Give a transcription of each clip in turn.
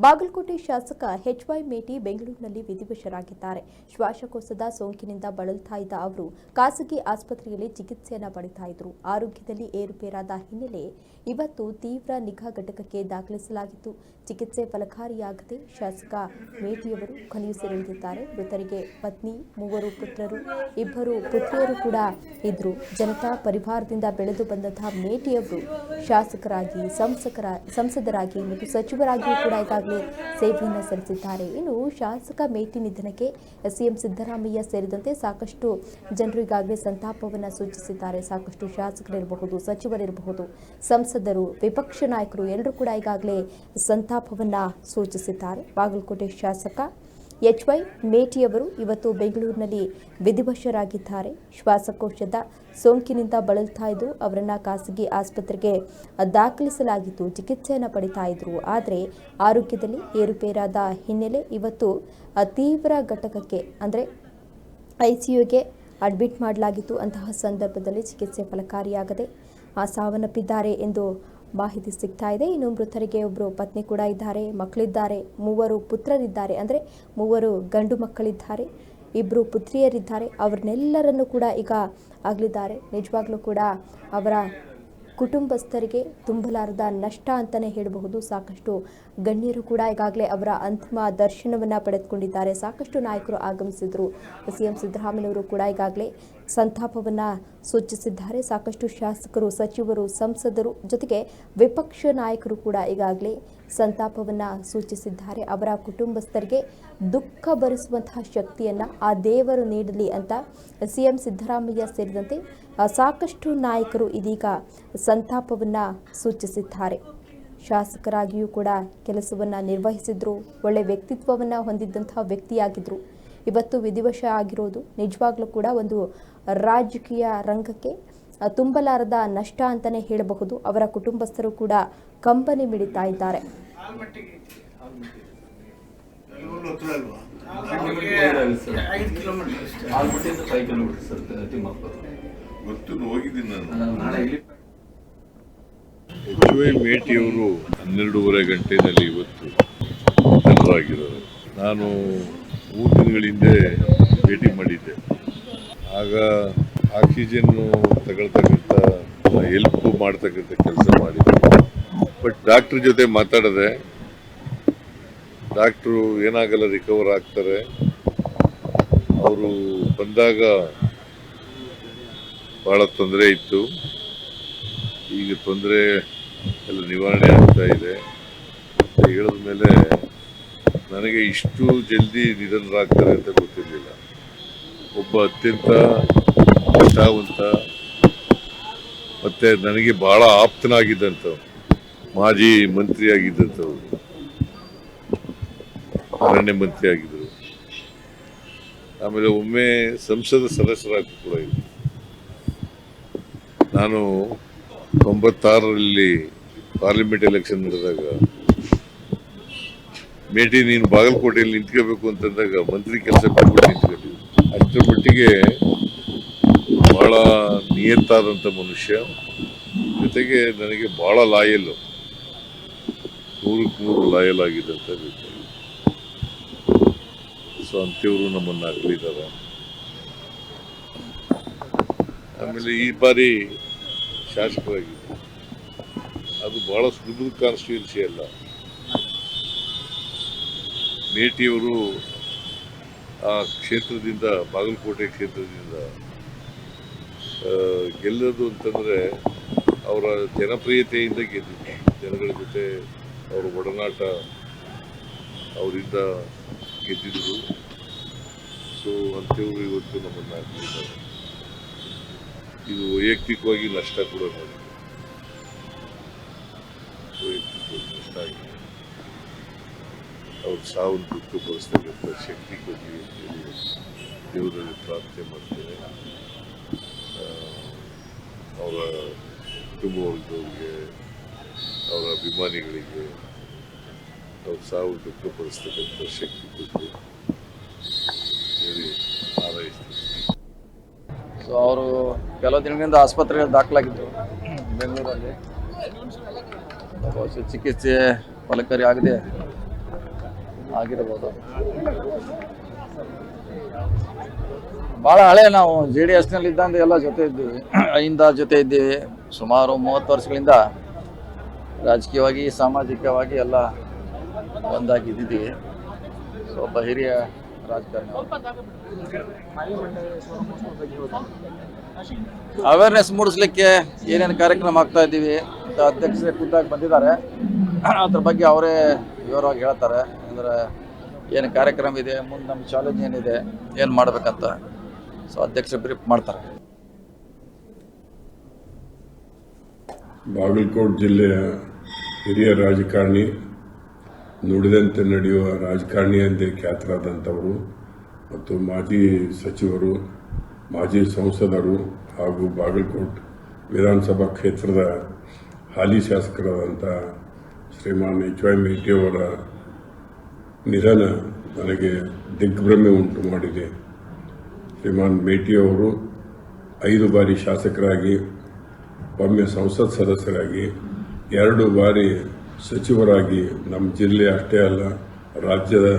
ಬಾಗಲಕೋಟೆ ಶಾಸಕ ಎಚ್.ವೈ. ಮೇಟಿ ಬೆಂಗಳೂರಿನಲ್ಲಿ ವಿಧಿವಶರಾಗಿದ್ದಾರೆ. ಶ್ವಾಸಕೋಶದ ಸೋಂಕಿನಿಂದ ಬಳಲ್ತಾ ಇದ್ದ ಅವರು ಖಾಸಗಿ ಆಸ್ಪತ್ರೆಯಲ್ಲಿ ಚಿಕಿತ್ಸೆಯನ್ನು ಪಡೆಯುತ್ತಾ ಇದ್ದರು. ಆರೋಗ್ಯದಲ್ಲಿ ಏರುಪೇರಾದ ಹಿನ್ನೆಲೆ ಇವತ್ತು ತೀವ್ರ ನಿಗಾ ಘಟಕಕ್ಕೆ ದಾಖಲಿಸಲಾಗಿತ್ತು. ಚಿಕಿತ್ಸೆ ಫಲಕಾರಿಯಾಗದೆ ಶಾಸಕ ಮೇಟಿಯವರು ಕೊನೆಯುಸಿರೆಳೆದಿದ್ದಾರೆ. ಮೃತರಿಗೆ ಪತ್ನಿ, 3 ಪುತ್ರರು, 2 ಪುತ್ರಿಯರು ಕೂಡ ಇದ್ರು. ಜನತಾ ಪರಿವಾರದಿಂದ ಬೆಳೆದು ಬಂದಂತಹ ಮೇಟಿಯವರು ಶಾಸಕರಾಗಿ, ಸಂಸದರಾಗಿ ಮತ್ತು ಸಚಿವರಾಗಿಯೂ ಕೂಡ ಈಗಾಗಲೇ ಸೇವೆಯನ್ನು ಸಲ್ಲಿಸಿದ್ದಾರೆ. ಇನ್ನು ಶಾಸಕ ಮೇಟಿ ನಿಧನಕ್ಕೆ ಸಿಎಂ ಸಿದ್ದರಾಮಯ್ಯ ಸೇರಿದಂತೆ ಸಾಕಷ್ಟು ಜನರು ಈಗಾಗಲೇ ಸಂತಾಪವನ್ನು ಸೂಚಿಸಿದ್ದಾರೆ. ಸಾಕಷ್ಟು ಶಾಸಕರಿರಬಹುದು, ಸಚಿವರಿರಬಹುದು, ಸಂಸದರು, ವಿಪಕ್ಷ ನಾಯಕರು ಎಲ್ಲರೂ ಕೂಡ ಈಗಾಗಲೇ ಸಂತಾಪವನ್ನು ಸೂಚಿಸಿದ್ದಾರೆ. ಬಾಗಲಕೋಟೆ ಶಾಸಕ ಎಚ್.ವೈ. ಮೇಟಿಯವರು ಇವತ್ತು ಬೆಂಗಳೂರಿನಲ್ಲಿ ವಿಧಿವಶರಾಗಿದ್ದಾರೆ. ಶ್ವಾಸಕೋಶದ ಸೋಂಕಿನಿಂದ ಬಳಲ್ತಾ ಇದ್ದು ಅವರನ್ನು ಖಾಸಗಿ ಆಸ್ಪತ್ರೆಗೆ ದಾಖಲಿಸಲಾಗಿತ್ತು. ಚಿಕಿತ್ಸೆಯನ್ನು ಪಡಿತಾ ಇದ್ರು. ಆದರೆ ಆರೋಗ್ಯದಲ್ಲಿ ಏರುಪೇರಾದ ಹಿನ್ನೆಲೆ ಇವತ್ತು ತೀವ್ರ ಘಟಕಕ್ಕೆ ಅಂದರೆ ICUಗೆ ಅಡ್ಮಿಟ್ ಮಾಡಲಾಗಿತ್ತು. ಅಂತಹ ಸಂದರ್ಭದಲ್ಲಿ ಚಿಕಿತ್ಸೆ ಫಲಕಾರಿಯಾಗದೆ ಸಾವನ್ನಪ್ಪಿದ್ದಾರೆ ಎಂದು ಮಾಹಿತಿ ಸಿಗ್ತಾ ಇದೆ. ಇನ್ನು ಮೃತರಿಗೆ 1 ಪತ್ನಿ ಕೂಡ ಇದ್ದಾರೆ, ಮಕ್ಕಳಿದ್ದಾರೆ, 3 ಪುತ್ರರಿದ್ದಾರೆ. ಅಂದರೆ 3 ಗಂಡು ಮಕ್ಕಳಿದ್ದಾರೆ, 2 ಪುತ್ರಿಯರಿದ್ದಾರೆ. ಅವ್ರನ್ನೆಲ್ಲರನ್ನು ಕೂಡ ಈಗ ಆಗಲಿದ್ದಾರೆ. ನಿಜವಾಗ್ಲೂ ಕೂಡ ಅವರ ಕುಟುಂಬಸ್ಥರಿಗೆ ತುಂಬಲಾರದ ನಷ್ಟ ಅಂತಲೇ ಹೇಳಬಹುದು. ಸಾಕಷ್ಟು ಗಣ್ಯರು ಕೂಡ ಈಗಾಗಲೇ ಅವರ ಅಂತಿಮ ದರ್ಶನವನ್ನು ಪಡೆದುಕೊಂಡಿದ್ದಾರೆ. ಸಾಕಷ್ಟು ನಾಯಕರು ಆಗಮಿಸಿದರು. ಸಿಎಂ ಸಿದ್ದರಾಮಯ್ಯವರು ಕೂಡ ಈಗಾಗಲೇ ಸಂತಾಪವನ್ನು ಸೂಚಿಸಿದ್ದಾರೆ. ಸಾಕಷ್ಟು ಶಾಸಕರು, ಸಚಿವರು, ಸಂಸದರು ಜೊತೆಗೆ ವಿಪಕ್ಷ ನಾಯಕರು ಕೂಡ ಈಗಾಗಲೇ ಸಂತಾಪವನ್ನು ಸೂಚಿಸಿದ್ದಾರೆ. ಅವರ ಕುಟುಂಬಸ್ಥರಿಗೆ ದುಃಖ ಭರಿಸುವಂತಹ ಶಕ್ತಿಯನ್ನು ಆ ದೇವರು ನೀಡಲಿ ಅಂತ ಸಿಎಂ ಸಿದ್ದರಾಮಯ್ಯ ಸೇರಿದಂತೆ ಸಾಕಷ್ಟು ನಾಯಕರು ಇದೀಗ ಸಂತಾಪವನ್ನು ಸೂಚಿಸಿದ್ದಾರೆ. ಶಾಸಕರಾಗಿಯೂ ಕೂಡ ಕೆಲಸವನ್ನು ನಿರ್ವಹಿಸಿದ್ರು. ಒಳ್ಳೆ ವ್ಯಕ್ತಿತ್ವವನ್ನು ಹೊಂದಿದ್ದಂತಹ ವ್ಯಕ್ತಿಯಾಗಿದ್ದರು. ಇವತ್ತು ವಿಧಿವಶ ಆಗಿರೋದು ನಿಜವಾಗ್ಲೂ ಕೂಡ ಒಂದು ರಾಜಕೀಯ ರಂಗಕ್ಕೆ ತುಂಬಲಾರದ ನಷ್ಟ ಅಂತಲೇ ಹೇಳಬಹುದು. ಅವರ ಕುಟುಂಬಸ್ಥರು ಕೂಡ ಕಂಬನಿ ಮಿಡಿತಾ ಇದ್ದಾರೆ. ಎಚ್.ವೈ. ಮೇಟಿಯವರು 12:30 ಗಂಟೆಯಲ್ಲಿ ಇವತ್ತು ನಿಧನರಾಗಿರೋರು. ನಾನು 3 ದಿನಗಳ ಹಿಂದೆ ಭೇಟಿ ಮಾಡಿದ್ದೆ. ಆಗ ಆಕ್ಸಿಜನ್ನು ತಗೊಳ್ತಕ್ಕಂಥ ಹೆಲ್ಪ್ ಮಾಡ್ತಕ್ಕಂಥ ಕೆಲಸ ಮಾಡಿದ್ದೆ. ಬಟ್ ಡಾಕ್ಟ್ರ್ ಜೊತೆ ಮಾತಾಡಿದೆ. ಡಾಕ್ಟ್ರು ಏನಾಗಲ್ಲ, ರಿಕವರ್ ಆಗ್ತಾರೆ. ಅವರು ಬಂದಾಗ ಭಾಳ ತೊಂದರೆ ಇತ್ತು. ಈಗ ತೊಂದರೆ ಎಲ್ಲ ನಿವಾರಣೆ ಆಗ್ತಾ ಇದೆ ಅಂತ ಹೇಳಿದ ಮೇಲೆ ನನಗೆ ಇಷ್ಟು ಜಲ್ದಿ ನಿಧನರಾಗ್ತಾರೆ ಅಂತ ಗೊತ್ತಿರಲಿಲ್ಲ. ಒಬ್ಬ ಅತ್ಯಂತ ನಿಷ್ಠಾವಂತ ಮತ್ತೆ ನನಗೆ ಬಹಳ ಆಪ್ತನಾಗಿದ್ದಂಥವ್ರು, ಮಾಜಿ ಮಂತ್ರಿ ಆಗಿದ್ದಂಥವ್ರು, ಅರಣ್ಯ ಮಂತ್ರಿ ಆಗಿದ್ದರು. ಆಮೇಲೆ ಒಮ್ಮೆ ಸಂಸದ ಸದಸ್ಯರಾಗಿ ಕೂಡ ಇದ್ದರು. ನಾನು 96ರಲ್ಲಿ ಪಾರ್ಲಿಮೆಂಟ್ ಎಲೆಕ್ಷನ್ ನಡೆದಾಗ ಮೇಟಿ ನೀನು ಬಾಗಲಕೋಟೆಯಲ್ಲಿ ನಿಂತ್ಕೋಬೇಕು ಅಂತಂದಾಗ ಮಂತ್ರಿ ಕೆಲಸ ಬಿಟ್ಬಿಟ್ಟು ನಿಂತ್ಕೊಂಡಿದ್ದೆ. ಅಷ್ಟರ ಮಟ್ಟಿಗೆ ಬಹಳ ನಿಯತ್ತಾದಂಥ ಮನುಷ್ಯ. ಜೊತೆಗೆ ನನಗೆ ಬಹಳ ಲಾಯಲ್, 100ಕ್ಕೆ 100 ಲಾಯಲ್ ಆಗಿದ್ದಂಥ ವ್ಯಕ್ತಿ. ಸೊ ಅಂಥವರು ನಮ್ಮನ್ನು ಅಗಲಿದ್ದಾರೆ. ಆಮೇಲೆ ಈ ಬಾರಿ ಶಾಸಕರಾಗಿದ್ದರು. ಅದು ಬಹಳ ಸುಲಭದ ಕಾನ್ಸ್ಟಿಟ್ಯೂನ್ಸಿ ಅಲ್ಲ. ಮೇಟಿಯವರು ಆ ಕ್ಷೇತ್ರದಿಂದ, ಬಾಗಲಕೋಟೆ ಕ್ಷೇತ್ರದಿಂದ ಗೆಲ್ಲೋದು ಅಂತಂದರೆ ಅವರ ಜನಪ್ರಿಯತೆಯಿಂದ ಗೆದ್ದಿದ್ದು. ಜನಗಳ ಜೊತೆ ಅವರ ಒಡನಾಟ ಅವರಿಂದ ಗೆದ್ದಿದ್ರು. ಸೊ ಅಂಥವರು ಇವತ್ತು ನಮ್ಮನ್ನು ಅಗಲಿದ್ದಾರೆ. ಇದು ವೈಯಕ್ತಿಕವಾಗಿ ನಷ್ಟ ಕೂಡ ಮಾಡಿದೆ. ವೈಯಕ್ತಿಕವಾಗಿ ನಷ್ಟ ಆಗಿದೆ. ಅವ್ರ ಸಾವನ್ನು ದುಃಖಪಡಿಸ್ತಕ್ಕಂಥ ಶಕ್ತಿ ಕೊಡಲಿ ಅಂತೇಳಿ ದೇವರಲ್ಲಿ ಪ್ರಾರ್ಥನೆ ಮಾಡ್ತೇನೆ. ಅವರ ಕುಟುಂಬ ವರ್ಗದವರಿಗೆ, ಅವರ ಅಭಿಮಾನಿಗಳಿಗೆ ಅವ್ರ ಸಾವು ದುಃಖಪಡಿಸ್ತಕ್ಕಂಥ ಶಕ್ತಿ ಕೊಡಲಿ ಹೇಳಿ ಹಾರೈಸ್ತೀನಿ. ಸೊ ಅವರು ಕೆಲವು ದಿನಗಳಿಂದ ಆಸ್ಪತ್ರೆಗೆ ದಾಖಲಾಗಿದ್ದರು ಬೆಂಗಳೂರಲ್ಲಿ. ಚಿಕಿತ್ಸೆ ಫಲಕಾರಿ ಆಗದೆ ಆಗಿರ್ಬೋದು. ಭಾಳ ಹಳೆ ನಾವು JDS ನಲ್ಲಿ ಇದ್ದಂತೆ ಎಲ್ಲ ಜೊತೆ ಇದ್ದೀವಿ, ಜೊತೆ ಇದ್ದೀವಿ. ಸುಮಾರು 30 ವರ್ಷಗಳಿಂದ ರಾಜಕೀಯವಾಗಿ ಸಾಮಾಜಿಕವಾಗಿ ಎಲ್ಲ ಒಂದಾಗಿದ್ದೀವಿ. ಸೊ ಒಬ್ಬ ಹಿರಿಯ ರಾಜಕಾರಣಿ. ಅವೇರ್ನೆಸ್ ಮೂಡಿಸ್ಲಿಕ್ಕೆ ಏನೇನು ಕಾರ್ಯಕ್ರಮ ಆಗ್ತಾ ಇದ್ದೀವಿ ಅಂತ ಅಧ್ಯಕ್ಷರೇ ಖುದ್ದಾಗಿ ಬಂದಿದ್ದಾರೆ. ಅದ್ರ ಬಗ್ಗೆ ಅವರೇ ವಿವರವಾಗಿ ಹೇಳ್ತಾರೆ. ಅಂದರೆ ಏನು ಕಾರ್ಯಕ್ರಮ ಇದೆ, ಮುಂದೆ ನಮ್ಮ ಚಾಲೆಂಜ್ ಏನಿದೆ, ಏನು ಮಾಡ್ಬೇಕಂತ. ಸೊ ಅಧ್ಯಕ್ಷರು ಬ್ರೀಫ್ ಮಾಡ್ತಾರೆ. ಬಾಗಲಕೋಟೆ ಜಿಲ್ಲೆಯ ಹಿರಿಯ ರಾಜಕಾರಣಿ, ನುಡಿದಂತೆ ನಡೆಯುವ ರಾಜಕಾರಣಿ ಎಂದೇ ಖ್ಯಾತರಾದಂಥವರು ಮತ್ತು ಮಾಜಿ ಸಚಿವರು, ಮಾಜಿ ಸಂಸದರು ಹಾಗೂ ಬಾಗಲಕೋಟೆ ವಿಧಾನಸಭಾ ಕ್ಷೇತ್ರದ ಹಾಲಿ ಶಾಸಕರಾದಂಥ ಶ್ರೀಮಾನ್ HY ಮೇಟಿ ಅವರ ನಿಧನ ನನಗೆ ದಿಗ್ಭ್ರಮೆ ಉಂಟು ಮಾಡಿದೆ. ಶ್ರೀಮಾನ್ ಮೇಟಿ ಅವರು 5 ಬಾರಿ ಶಾಸಕರಾಗಿ, ಒಮ್ಮೆ ಸಂಸತ್ ಸದಸ್ಯರಾಗಿ, 2 ಬಾರಿ ಸಚಿವರಾಗಿ ನಮ್ಮ ಜಿಲ್ಲೆ ಅಷ್ಟೇ ಅಲ್ಲ ರಾಜ್ಯದ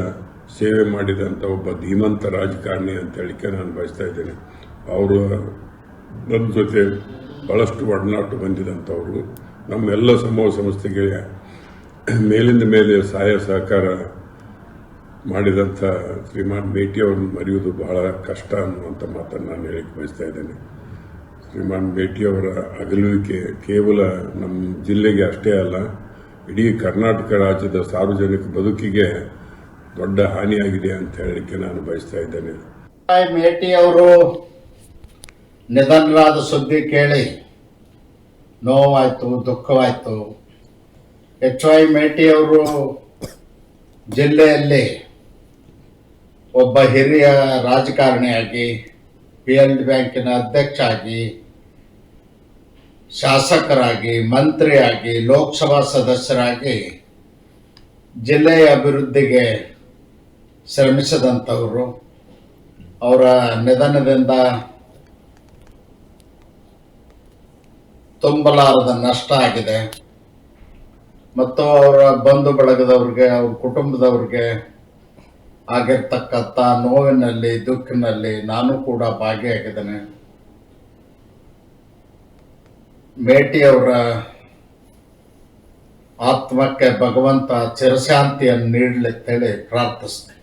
ಸೇವೆ ಮಾಡಿದಂಥ ಒಬ್ಬ ಧೀಮಂತ ರಾಜಕಾರಣಿ ಅಂತ ಹೇಳಿಕೆ ನಾನು ಬಯಸ್ತಾ ಇದ್ದೇನೆ. ಅವರು ನನ್ನ ಜೊತೆ ಭಾಳಷ್ಟು ಒಡನಾಟ ಹೊಂದಿದಂಥವರು. ನಮ್ಮೆಲ್ಲ ಸಮೂಹ ಸಂಸ್ಥೆಗೆ ಮೇಲಿಂದ ಮೇಲೆ ಸಹಾಯ ಸಹಕಾರ ಮಾಡಿದಂಥ ಶ್ರೀಮಾನ್ ಮೇಟಿ ಅವ್ರನ್ನ ಮರೆಯುವುದು ಬಹಳ ಕಷ್ಟ ಅನ್ನುವಂಥ ಮಾತನ್ನು ನಾನು ಹೇಳಿಕ್ಕೆ ಬಯಸ್ತಾ ಇದ್ದೇನೆ. ಶ್ರೀಮಾನ್ ಮೇಟಿ ಅವರ ಅಗಲುವಿಕೆ ಕೇವಲ ನಮ್ಮ ಜಿಲ್ಲೆಗೆ ಅಷ್ಟೇ ಅಲ್ಲ, ಇಡೀ ಕರ್ನಾಟಕ ರಾಜ್ಯದ ಸಾರ್ವಜನಿಕ ಬದುಕಿಗೆ ದೊಡ್ಡ ಹಾನಿಯಾಗಿದೆ ಅಂತ ಹೇಳಲಿಕ್ಕೆ ನಾನು ಬಯಸ್ತಾ ಇದ್ದೇನೆ. ಮೇಟಿ ಅವರು ನಿಧನರಾದ ಸುದ್ದಿ ಕೇಳಿ ನೋವಾಯಿತು, ದುಃಖವಾಯಿತು. HY ಮೇಟಿ ಅವರು ಜಿಲ್ಲೆಯಲ್ಲಿ ಒಬ್ಬ ಹಿರಿಯ ರಾಜಕಾರಣಿಯಾಗಿ, PNB ಬ್ಯಾಂಕಿನ ಅಧ್ಯಕ್ಷ ಆಗಿ, ಶಾಸಕರಾಗಿ, ಮಂತ್ರಿಯಾಗಿ, ಲೋಕಸಭಾ ಸದಸ್ಯರಾಗಿ ಜಿಲ್ಲೆಯ ಅಭಿವೃದ್ಧಿಗೆ ಶ್ರಮಿಸಿದಂಥವರು. ಅವರ ನಿಧನದಿಂದ ತುಂಬಲಾರದ ನಷ್ಟ ಆಗಿದೆ ಮತ್ತು ಅವರ ಬಂಧು ಬಳಗದವ್ರಿಗೆ, ಅವ್ರ ಕುಟುಂಬದವ್ರಿಗೆ ಆಗಿರ್ತಕ್ಕಂಥ ನೋವಿನಲ್ಲಿ, ದುಃಖಿನಲ್ಲಿ ನಾನು ಕೂಡ ಭಾಗಿಯಾಗಿದ್ದೇನೆ. ಮೇಟಿ ಅವರ ಆತ್ಮಕ್ಕೆ ಭಗವಂತ ಚಿರಶಾಂತಿಯನ್ನು ನೀಡಲಿ ಅಂತೇಳಿ ಪ್ರಾರ್ಥಿಸ್ತೇನೆ.